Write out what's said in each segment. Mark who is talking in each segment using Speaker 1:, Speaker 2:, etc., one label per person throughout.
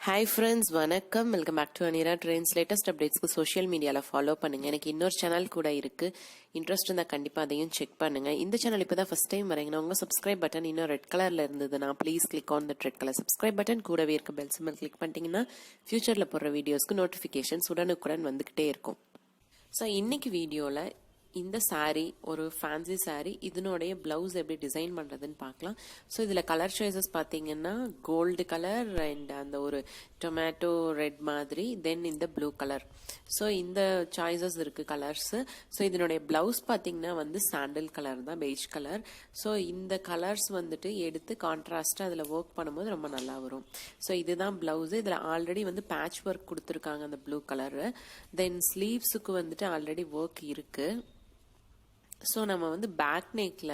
Speaker 1: Hi friends, வணக்கம். Welcome back to Anira Trendz. Latest அப்டேட்ஸ்க்கு social மீடியால ஃபாலோ பண்ணுங்க. எனக்கு இன்னொரு சேனல் கூட இருக்கு. இன்ட்ரெஸ்ட் இருந்தா கண்டிப்பா அதையும் செக் பண்ணுங்க. இந்த சேனல் இப்பதான் ஃபர்ஸ்ட் டைம் வரீங்கன்னா உங்க சப்ஸ்கிரைப் பட்டன் இன்னும் ரெட் கலர்ல இருந்ததுன்னா please click on the red colour subscribe button. கூடவே இருக்க பெல் சிம்பல் கிளிக் பண்ணிட்டீங்கன்னா ஃபியூச்சர்ல போடுற வீடியோஸ்க்கு நோட்டிபிகேஷன்ஸ் உடனுக்குடன் வந்துகிட்டே இருக்கும். ஸோ இன்னைக்கு வீடியோல இந்த சாரீ ஒரு ஃபேன்சி சாரீ இதனுடைய பிளவுஸ் எப்படி டிசைன் பண்றதுன்னு பார்க்கலாம். ஸோ இதுல கலர் சாய்ஸஸ் பார்த்தீங்கன்னா கோல்டு கலர் அண்ட் அந்த ஒரு டொமேட்டோ ரெட் மாதிரி, தென் இந்த ப்ளூ கலர். ஸோ இந்த சாய்ஸஸ் இருக்கு கலர்ஸ். ஸோ இதனுடைய பிளவுஸ் பார்த்தீங்கன்னா வந்து சாண்டில் கலர் தான், பெய்ஜ் கலர். ஸோ இந்த கலர்ஸ் வந்துட்டு எடுத்து கான்ட்ராஸ்டா அதுல ஒர்க் பண்ணும்போது ரொம்ப நல்லா வரும். ஸோ இதுதான் பிளவுஸ். இதுல ஆல்ரெடி வந்து பேட்ச் ஒர்க் கொடுத்துருக்காங்க அந்த ப்ளூ கலர். தென் ஸ்லீவ்ஸுக்கு வந்துட்டு ஆல்ரெடி ஒர்க் இருக்கு. ஸோ நம்ம வந்து பேக் நெக்ல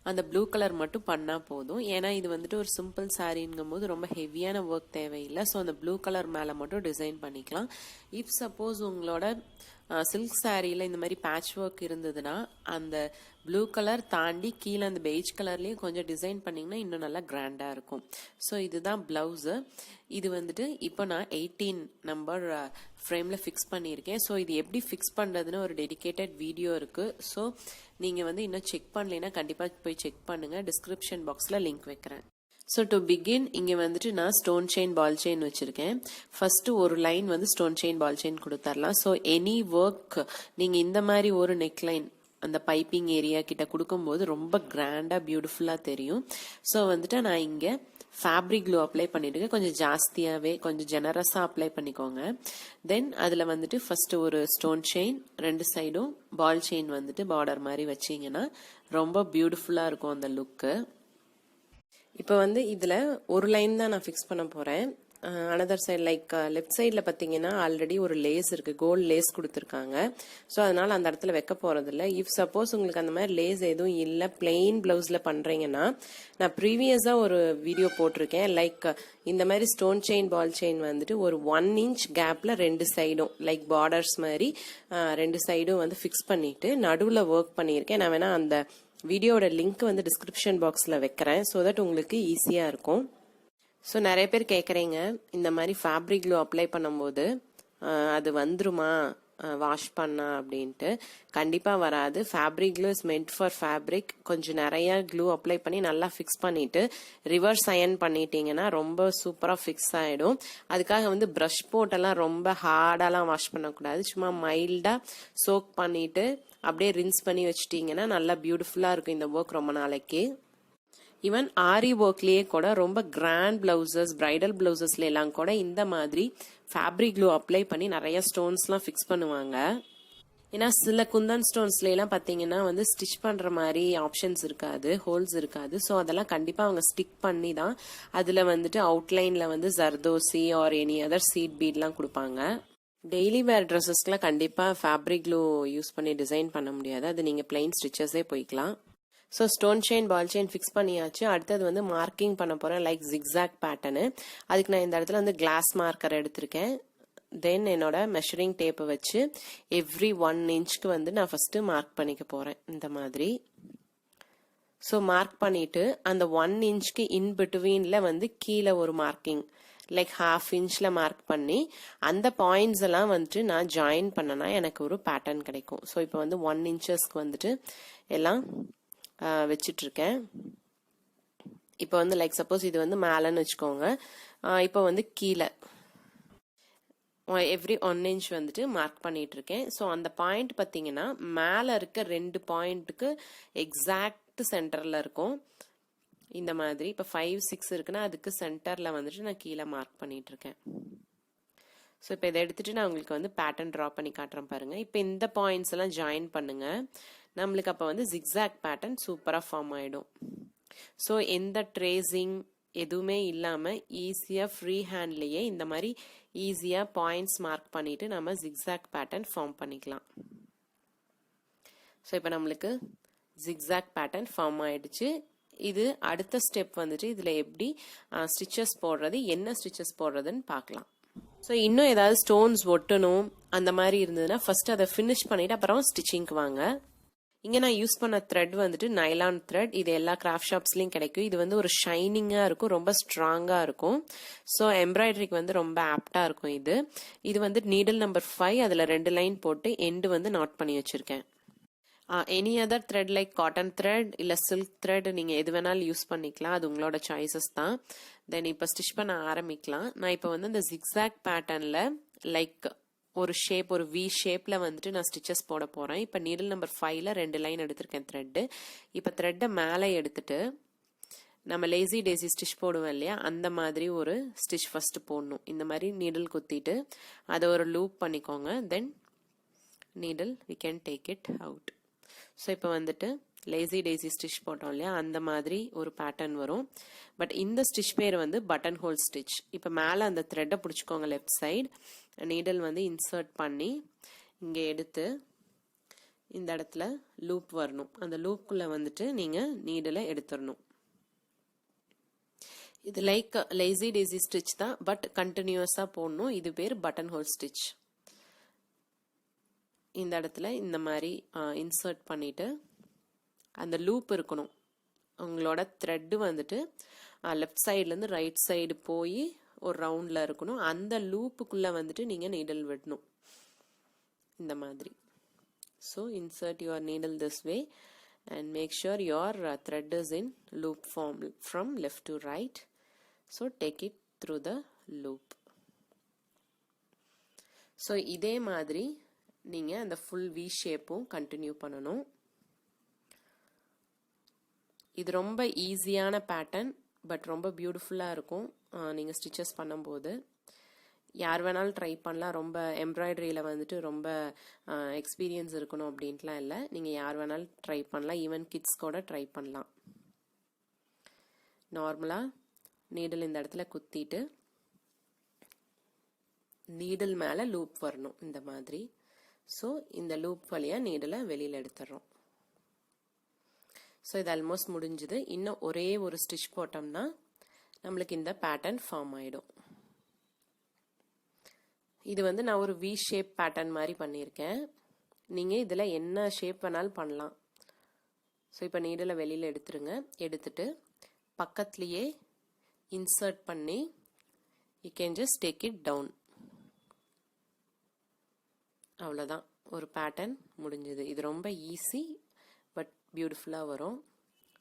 Speaker 1: அந்த ப்ளூ கலர் மட்டும் பண்ணா போதும். ஏன்னா இது வந்துட்டு ஒரு சிம்பிள் சாரீங்கும் போது ரொம்ப ஹெவியான ஒர்க் தேவையில்லை. ஸோ அந்த ப்ளூ கலர் மேல மட்டும் டிசைன் பண்ணிக்கலாம். இஃப் சப்போஸ் உங்களோட சில்க் சாரீல இந்த மாதிரி பேட்ச் ஒர்க் இருந்ததுன்னா அந்த ப்ளூ கலர் தாண்டி கீழே அந்த பெய்ஜ் கலர்லயும் கொஞ்சம் டிசைன் பண்ணீங்கன்னா இன்னும் நல்லா கிராண்டா இருக்கும். ஸோ இதுதான் பிளவுஸ். இது வந்துட்டு இப்போ நான் 18 நம்பர் ஃப்ரேம்ல ஃபிக்ஸ் பண்ணியிருக்கேன். ஸோ இது எப்படி ஃபிக்ஸ் பண்றதுன்னு ஒரு டெடிகேட்டட் வீடியோ இருக்கு. ஸோ நீங்க வந்து இன்னும் செக் பண்ணலைன்னா கண்டிப்பா போய் செக் பண்ணுங்க. டிஸ்கிரிப்ஷன் பாக்ஸ்ல லிங்க் வைக்கிறேன். ஸோ டு பிகின் இங்கே வந்துட்டு நான் ஸ்டோன் செயின் பால் செயின் வச்சிருக்கேன். ஃபர்ஸ்ட் ஒரு லைன் வந்து ஸ்டோன் செயின் பால் செயின் கொடுத்துடலாம். ஸோ எனி ஒர்க் நீங்க இந்த மாதிரி ஒரு நெக் லைன் அந்த பைப்பிங் ஏரியா கிட்ட கொடுக்கும்போது ரொம்ப கிராண்டா பியூட்டிஃபுல்லா தெரியும். ஸோ வந்துட்டு நான் இங்க ஃபேப்ரிக் க்ளூ அப்ளை பண்ணிட்டு கொஞ்சம் ஜாஸ்தியாவே கொஞ்சம் ஜெனரஸா அப்ளை பண்ணிக்கோங்க. தென் அதுல வந்துட்டு ஃபர்ஸ்ட் ஒரு ஸ்டோன் செயின் ரெண்டு சைடும் பால் செயின் வந்துட்டு பார்டர் மாதிரி வச்சீங்கன்னா ரொம்ப பியூட்டிஃபுல்லா இருக்கும் அந்த லுக்கு. இப்போ வந்து இதுல ஒரு லைன் தான் நான் ஃபிக்ஸ் பண்ண போறேன். அனதர் சைடு லைக் லெஃப்ட் சைட்ல பாத்தீங்கன்னா ஆல்ரெடி ஒரு லேஸ் இருக்கு, கோல்ட் லேஸ் கொடுத்துருக்காங்க. ஸோ அதனால அந்த இடத்துல வைக்க போறது இல்லை. இஃப் சப்போஸ் உங்களுக்கு அந்த மாதிரி லேஸ் எதுவும் இல்லை, பிளெயின் பிளவுஸ்ல பண்றீங்கன்னா நான் ப்ரீவியஸா ஒரு வீடியோ போட்டிருக்கேன். லைக் இந்த மாதிரி ஸ்டோன் செயின் பால் செயின் வந்துட்டு ஒரு 1 inch கேப்ல ரெண்டு சைடும் லைக் பார்டர்ஸ் மாதிரி ரெண்டு சைடும் வந்து ஃபிக்ஸ் பண்ணிட்டு நடுவுல ஒர்க் பண்ணியிருக்கேன். நான் வேணா அந்த வீடியோட லிங்க் வந்து டிஸ்கிரிப்ஷன் பாக்ஸ்ல வைக்கிறேன். ஸோ தட் உங்களுக்கு ஈஸியா இருக்கும். ஸோ நிறைய பேர் கேட்குறீங்க இந்த மாதிரி ஃபேப்ரிக் க்ளூ அப்ளை பண்ணும்போது அது வந்துருமா வாஷ் பண்ணா அப்படின்ட்டு. கண்டிப்பா வராது. Fabric clue is meant for fabric. கொஞ்சம் நிறைய க்ளூ அப்ளை பண்ணி நல்லா ஃபிக்ஸ் பண்ணிட்டு ரிவர்ஸ் அயன் பண்ணிட்டீங்கன்னா ரொம்ப சூப்பரா ஃபிக்ஸ் ஆயிடும். அதுக்காக வந்து பிரஷ் போட்டெல்லாம் ரொம்ப ஹார்டாலாம் வாஷ் பண்ணக்கூடாது. சும்மா மைல்டா சோக் பண்ணிட்டு அப்படியே ரின்ஸ் பண்ணி வச்சுட்டீங்கன்னா நல்லா பியூட்டிஃபுல்லா இருக்கும் இந்த ஒர்க் ரொம்ப நாளைக்கு. ஈவன் ஆரி ஒர்க்லயே கூட ரொம்ப கிராண்ட் பிளவுசஸ், பிரைடல் பிளவுசஸ்ல எல்லாம் கூட இந்த மாதிரி ஃபேப்ரிக் க்ளூ அப்ளை பண்ணி நிறைய ஸ்டோன்ஸ் எல்லாம் ஃபிக்ஸ் பண்ணுவாங்க. ஏன்னா சில குந்தன் ஸ்டோன்ஸ்ல எல்லாம் பாத்தீங்கன்னா வந்து ஸ்டிச் பண்ற மாதிரி ஆப்ஷன்ஸ் இருக்காது, ஹோல்ஸ் இருக்காது. ஸோ அதெல்லாம் கண்டிப்பா அவங்க ஸ்டிக் பண்ணி தான் அதுல வந்துட்டு அவுட்லைன்ல வந்து ஜர்தோசி or any other seed bead எல்லாம் கொடுப்பாங்க. டெய்லி வேர் ட்ரெஸ்ஸஸ்க்குலாம் கண்டிப்பா ஃபேப்ரிக் க்ளூ யூஸ் பண்ணி டிசைன் பண்ண முடியாது. அது நீங்க பிளைன் ஸ்டிச்சஸே போய்க்கலாம். So stone chain ball chain fix பண்ணியாச்சு. அடுத்தது வந்து மார்க்கிங் பண்ண போறேன் லைக் ஜிக்ஸாக் பேட்டர்னு. அதுக்கு நான் இந்த இடத்துல வந்து கிளாஸ் மார்க்கர் எடுத்திருக்கேன். தென் என்னோட மெஷரிங் டேப்பை வச்சு எவ்ரி 1 inchக்கு வந்து நான் ஃபர்ஸ்ட் மார்க் பண்ணிக்க போறேன் இந்த மாதிரி. ஸோ மார்க் பண்ணிட்டு அந்த 1 inchக்கு இன் பிட்வீன்ல வந்து கீழே ஒரு மார்க்கிங் லைக் 1/2 inchல மார்க் பண்ணி அந்த பாயிண்ட்ஸ் எல்லாம் வந்துட்டு நான் ஜாயின் பண்ணனா எனக்கு ஒரு பேட்டர்ன் கிடைக்கும். ஸோ இப்போ வந்து 1 inchக்கு வந்துட்டு எல்லாம் வச்சிட்டு இருக்கேன். இப்போ வந்து லைக் சப்போஸ் இது வந்து மேலன்னு வச்சுக்கோங்க. இப்போ வந்து கீழே எவ்ரி 1 inch வந்துட்டு மார்க் பண்ணிட்டு இருக்கேன். ஸோ அந்த பாயிண்ட் பாத்தீங்கன்னா மேல இருக்க 2 பாயிண்ட்டுக்கு எக்ஸாக்ட் சென்டர்ல இருக்கும் இந்த மாதிரி. இப்போ 5, 6 இருக்குன்னா அதுக்கு சென்டர்ல வந்துட்டு நான் கீழே மார்க் பண்ணிட்டு இருக்கேன். ஸோ இப்போ இதை எடுத்துட்டு நான் உங்களுக்கு வந்து பேட்டர்ன் ட்ரா பண்ணி காட்டுறேன் பாருங்க. இப்போ இந்த பாயிண்ட்ஸ் எல்லாம் ஜாயின் பண்ணுங்க. நம்மளுக்கு அப்போ வந்து ஜிக்ஸாக் பேட்டர்ன் சூப்பரா ஃபார்ம் ஆயிடும். ஸோ எந்த ட்ரேசிங் எதுவுமே இல்லாம ஈஸியா ஃப்ரீ ஹேண்ட்லயே இந்த மாதிரி ஈஸியா பாயிண்ட்ஸ் மார்க் பண்ணிட்டு நம்ம ஜிக்ஸாக் பேட்டர்ன் ஃபார்ம் பண்ணிக்கலாம். ஸோ இப்போ நம்மளுக்கு ஜிக்ஸாக் பேட்டர்ன் ஃபார்ம் ஆயிடுச்சு. இது அடுத்த ஸ்டெப் வந்துட்டு இதுல எப்படி ஸ்டிச்சஸ் போடுறது, என்ன ஸ்டிச்சஸ் போடுறதுன்னு பார்க்கலாம். ஸோ இன்னும் ஏதாவது ஸ்டோன்ஸ் ஒட்டணும் அந்த மாதிரி இருந்ததுன்னா ஃபர்ஸ்ட் அதை ஃபினிஷ் பண்ணிட்டு அப்புறம் ஸ்டிச்சிங்க்கு வாங்க. இங்கே நான் யூஸ் பண்ண த்ரெட் வந்துட்டு நைலான் த்ரெட். இது எல்லா கிராஃப்ட் ஷாப்ஸ்லையும் கிடைக்கும். இது வந்து ஒரு ஷைனிங்காக இருக்கும், ரொம்ப ஸ்ட்ராங்காக இருக்கும். ஸோ எம்ப்ராய்டரிக்கு வந்து ரொம்ப ஆப்டாக இருக்கும் இது. இது வந்து நீடில் நம்பர் 5, அதில் 2 லைன் போட்டு எண்டு வந்து நாட் பண்ணி வச்சுருக்கேன். Any other thread like cotton thread இல்லை சில்க் த்ரெட் நீங்கள் எது வேணாலும் யூஸ் பண்ணிக்கலாம், அது உங்களோட சாய்ஸஸ் தான். தென் இப்போ ஸ்டிச் பண்ண ஆரம்பிக்கலாம். நான் இப்போ வந்து இந்த ஜிக்ஸாக் பேட்டர்னில் லைக் ஒரு ஷேப், ஒரு வி ஷேப்ல வந்துட்டு நான் ஸ்டிச்சஸ் போட போறேன். இப்போ நீடில் நம்பர் 5ல 2 லைன் எடுத்திருக்கேன் த்ரெட்டு. இப்போ த்ரெட்டை மேலே எடுத்துட்டு நம்ம லேசி டேசி ஸ்டிச் போடுவோம் இல்லையா, அந்த மாதிரி ஒரு ஸ்டிச் ஃபர்ஸ்ட் போடணும். இந்த மாதிரி நீடில் குத்திட்டு அதை ஒரு லூப் பண்ணிக்கோங்க. Then needle we can take it out. So இப்போ வந்துட்டு லேசி டேசி ஸ்டிச் போட்டோம் இல்லையா, அந்த மாதிரி ஒரு பேட்டர்ன் வரும். பட் இந்த ஸ்டிச் பேர் வந்து பட்டன் ஹோல் ஸ்டிச். இப்போ மேலே அந்த த்ரெட்டை பிடிச்சிக்கோங்க, லெஃப்ட் சைடு நீடில் வந்து இன்சர்ட் பண்ணி இங்கே எடுத்து இந்த இடத்துல லூப் வரணும். அந்த லூப்புக்குள்ளே வந்துட்டு நீங்கள் நீடிலை எடுத்துடணும். இது லைக் லேசி டேசி ஸ்டிச் தான், பட் கண்டினியூஸாக போடணும். இது பேர் பட்டன் ஹோல் ஸ்டிச். இந்த இடத்துல இந்த மாதிரி இன்சர்ட் பண்ணிட்டு அந்த லூப் இருக்கணும். உங்களோட த்ரெட்டு வந்துட்டு லெஃப்ட் சைட்லேருந்து ரைட் சைடு போய் ஒரு ரவுண்டில் இருக்கணும். அந்த லூப்புக்குள்ளே வந்துட்டு நீங்கள் நீடில் விடணும் இந்த மாதிரி. So insert your needle this way and make sure your thread is in loop form from left to right. So take it through the loop. So இதே மாதிரி நீங்கள் அந்த ஃபுல் வி ஷேப்பும் கண்டினியூ பண்ணணும். இது ரொம்ப ஈஸியான பேட்டர்ன், பட் ரொம்ப பியூட்டிஃபுல்லாக இருக்கும் நீங்கள் ஸ்டிச்சஸ் பண்ணும்போது. யார் வேணாலும் ட்ரை பண்ணலாம். ரொம்ப எம்ப்ராய்டரியில் வந்துட்டு ரொம்ப எக்ஸ்பீரியன்ஸ் இருக்கணும் அப்படின்ட்டுலாம் இல்லை. நீங்கள் யார் வேணாலும் ட்ரை பண்ணலாம். ஈவன் கிட்ஸ் கூட ட்ரை பண்ணலாம். நார்மலாக நீடில் இந்த இடத்துல குத்திட்டு நீடில் மேலே லூப் வரணும் இந்த மாதிரி. ஸோ இந்த லூப் வழியாக நீடிலை வெளியில் எடுத்துடுறோம். ஸோ இது ஆல்மோஸ்ட் முடிஞ்சுது. இன்னும் ஒரே ஒரு ஸ்டிச் போட்டோம்னா நம்மளுக்கு இந்த பேட்டர்ன் ஃபார்ம் ஆகிடும். இது வந்து நான் ஒரு வி ஷேப் பேட்டர்ன் மாதிரி பண்ணியிருக்கேன். நீங்கள் இதில் என்ன ஷேப் வேணாலும் பண்ணலாம். ஸோ இப்போ நீடிலை வெளியில் எடுத்துருங்க. எடுத்துட்டு பக்கத்துலேயே இன்சர்ட் பண்ணி you can just take it down. அவ்வளோதான், ஒரு பேட்டர்ன் முடிஞ்சுது. இது ரொம்ப ஈஸி பட் பியூட்டிஃபுல்லாக வரும்.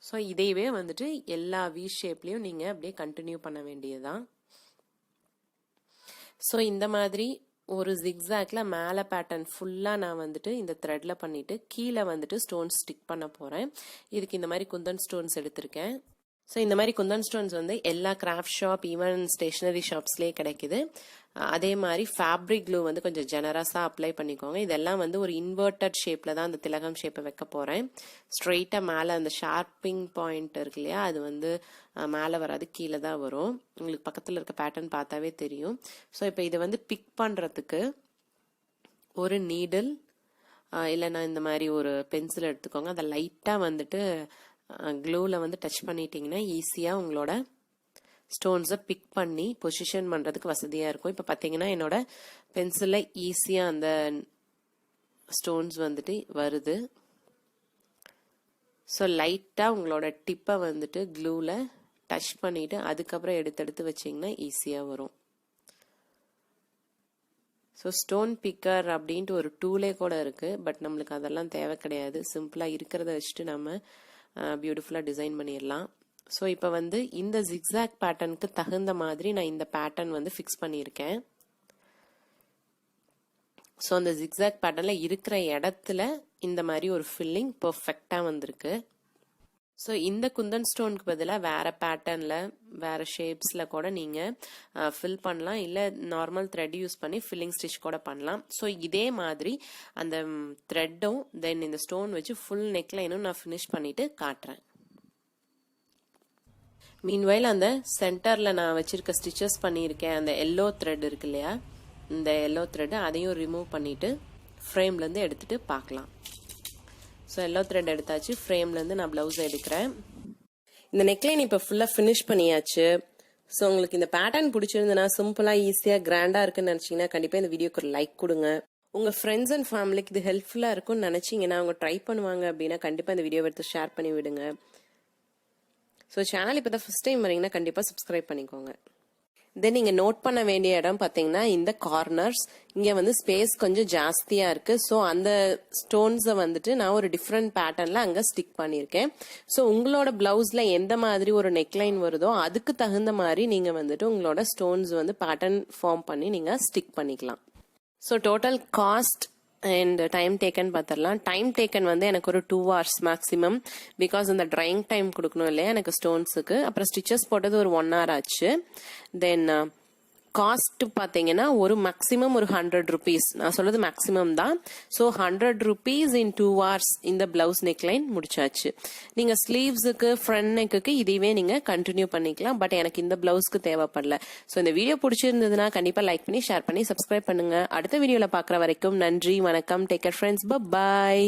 Speaker 1: ஸோ இதையவே வந்துட்டு எல்லா வி ஷேப்லேயும் நீங்கள் அப்படியே கண்டினியூ பண்ண வேண்டியதுதான். ஸோ இந்த மாதிரி ஒரு ஜிக்ஸாக்ல மேலே பேட்டர்ன் ஃபுல்லாக நான் வந்துட்டு இந்த த்ரெட்டில் பண்ணிவிட்டு கீழே வந்துட்டு ஸ்டோன்ஸ் ஸ்டிக் பண்ண போகிறேன். இதுக்கு இந்த மாதிரி குந்தன் ஸ்டோன்ஸ் எடுத்திருக்கேன். ஸோ இந்த மாதிரி குந்தன் ஸ்டோன்ஸ் வந்து எல்லா கிராஃப்ட் ஷாப், ஈவன் ஸ்டேஷ்னரி ஷாப்ஸ்லேயே கிடைக்குது. அதே மாதிரி ஃபேப்ரிக் க்ளூ வந்து கொஞ்சம் ஜெனரஸாக அப்ளை பண்ணிக்கோங்க. இதெல்லாம் வந்து ஒரு இன்வெர்டட் ஷேப்பில் தான் அந்த திலகம் ஷேப்பை வைக்க போகிறேன். ஸ்ட்ரெயிட்டாக மேலே அந்த ஷார்ப்பிங் பாயிண்ட் இருக்கு இல்லையா, அது வந்து மேலே வராது, கீழே தான் வரும். உங்களுக்கு பக்கத்தில் இருக்க பேட்டர்ன் பார்த்தாவே தெரியும். ஸோ இப்போ இதை வந்து பிக் பண்ணுறதுக்கு ஒரு நீடில் இல்லைன்னா இந்த மாதிரி ஒரு பென்சில் எடுத்துக்கோங்க. அதை லைட்டாக வந்துட்டு க்ளூவில் வந்து டச் பண்ணிட்டீங்கன்னா ஈஸியாக உங்களோட ஸ்டோன்ஸை பிக் பண்ணி பொசிஷன் பண்ணுறதுக்கு வசதியாக இருக்கும். இப்போ பார்த்தீங்கன்னா என்னோட பென்சிலில் ஈஸியாக அந்த ஸ்டோன்ஸ் வந்துட்டு வருது. ஸோ லைட்டாக உங்களோட டிப்பை வந்துட்டு க்ளூவில் டச் பண்ணிவிட்டு அதுக்கப்புறம் எடுத்து வச்சிங்கன்னா ஈஸியாக வரும். ஸோ ஸ்டோன் பிக்கர் அப்படின்ட்டு ஒரு டூலே கூட இருக்குது. பட் நம்மளுக்கு அதெல்லாம் தேவை கிடையாது. சிம்பிளாக இருக்கிறத வச்சுட்டு நம்ம பியூட்டிஃபுல்லாக டிசைன் பண்ணிடலாம். ஸோ இப்போ வந்து இந்த ஜிக்ஸாக் பேட்டர்னுக்கு தகுந்த மாதிரி நான் இந்த பேட்டர்ன் வந்து ஃபிக்ஸ் பண்ணியிருக்கேன். ஸோ அந்த ஜிக்ஸாக் பேட்டர்னில் இருக்கிற இடத்துல இந்த மாதிரி ஒரு ஃபில்லிங் பர்ஃபெக்டாக வந்திருக்கு. ஸோ இந்த குந்தன் ஸ்டோனுக்கு பதிலாக வேறு பேட்டர்னில் வேறு ஷேப்ஸில் கூட நீங்கள் ஃபில் பண்ணலாம். இல்லை நார்மல் த்ரெட் யூஸ் பண்ணி ஃபில்லிங் ஸ்டிச் கூட பண்ணலாம். ஸோ இதே மாதிரி அந்த த்ரெட்டும் தென் இந்த ஸ்டோன் வச்சு ஃபுல் நெக்லைனும் நான் ஃபினிஷ் பண்ணிவிட்டு காட்டுறேன். மீன்வைல் அந்த சென்டரில் நான் வச்சுருக்க ஸ்டிச்சஸ் பண்ணியிருக்கேன். அந்த எல்லோ த்ரெட் இருக்கு இல்லையா, இந்த எல்லோ த்ரெட்டு அதையும் ரிமூவ் பண்ணிவிட்டு ஃப்ரேம்லேருந்து எடுத்துகிட்டு பார்க்கலாம். ஸோ எல்லோ த்ரெட் எடுத்தாச்சு. ஃப்ரேம்லேருந்து நான் ப்ளவுஸ் எடுக்கிறேன். இந்த நெக்லைன் இப்போ ஃபுல்லாக ஃபினிஷ் பண்ணியாச்சு. ஸோ உங்களுக்கு இந்த பேட்டர்ன் பிடிச்சிருந்ததுன்னா, சிம்பிளாக ஈஸியாக கிராண்டாக இருக்குன்னு நினச்சிங்கன்னா கண்டிப்பாக இந்த வீடியோக்கு ஒரு லைக் கொடுங்க. உங்கள் ஃப்ரெண்ட்ஸ் அண்ட் ஃபேமிலிக்கு இது ஹெல்ப்ஃபுல்லாக இருக்கும்னு நினச்சிங்கன்னா அவங்க ட்ரை பண்ணுவாங்க அப்படின்னா கண்டிப்பாக இந்த வீடியோ எடுத்து ஷேர் பண்ணி விடுங்க. ஸோ சேனல் இப்போ தான் ஃபஸ்ட் டைம் வரீங்கன்னா கண்டிப்பாக சப்ஸ்கிரைப் பண்ணிக்கோங்க. தென் நீங்கள் நோட் பண்ண வேண்டிய இடம் பார்த்தீங்கன்னா இந்த கார்னர்ஸ் இங்கே வந்து ஸ்பேஸ் கொஞ்சம் ஜாஸ்தியாக இருக்குது. ஸோ அந்த ஸ்டோன்ஸை வந்துட்டு நான் ஒரு டிஃப்ரெண்ட் பேட்டர்னில் அங்கே ஸ்டிக் பண்ணியிருக்கேன். ஸோ உங்களோட ப்ளவுஸில் எந்த மாதிரி ஒரு நெக்லைன் வருதோ அதுக்கு தகுந்த மாதிரி நீங்கள் வந்துட்டு உங்களோட ஸ்டோன்ஸ் வந்து பேட்டர்ன் ஃபார்ம் பண்ணி நீங்கள் ஸ்டிக் பண்ணிக்கலாம். So total cost and time taken பார்த்துடலாம். டைம் டேக்கன் வந்து எனக்கு ஒரு 2 hours மேக்ஸிமம். பிகாஸ் இந்த ட்ரையிங் டைம் கொடுக்கணும் இல்லையா எனக்கு ஸ்டோன்ஸுக்கு. அப்புறம் ஸ்டிச்சஸ் போட்டது ஒரு 1 hour ஆச்சு. தென் காஸ்ட் பார்த்தீங்கன்னா ஒரு மேக்ஸிமம் ஒரு 100 rupees. நான் சொல்றது மேக்ஸிமம் தான். ஸோ 100 rupees in 2 hours இந்த பிளவுஸ் நெக்லைன் முடிச்சாச்சு. நீங்க ஸ்லீவ்ஸுக்கு ஃப்ரண்ட் நெக்குக்கு இதையே நீங்க கண்டினியூ பண்ணிக்கலாம். பட் எனக்கு இந்த பிளவுஸ்க்கு தேவைப்படல. ஸோ இந்த வீடியோ பிடிச்சிருந்ததுன்னா கண்டிப்பா லைக் பண்ணி ஷேர் பண்ணி சப்ஸ்கிரைப் பண்ணுங்க. அடுத்த வீடியோல பார்க்குற வரைக்கும் நன்றி, வணக்கம், டேக் கேர் ஃப்ரெண்ட்ஸ், பை.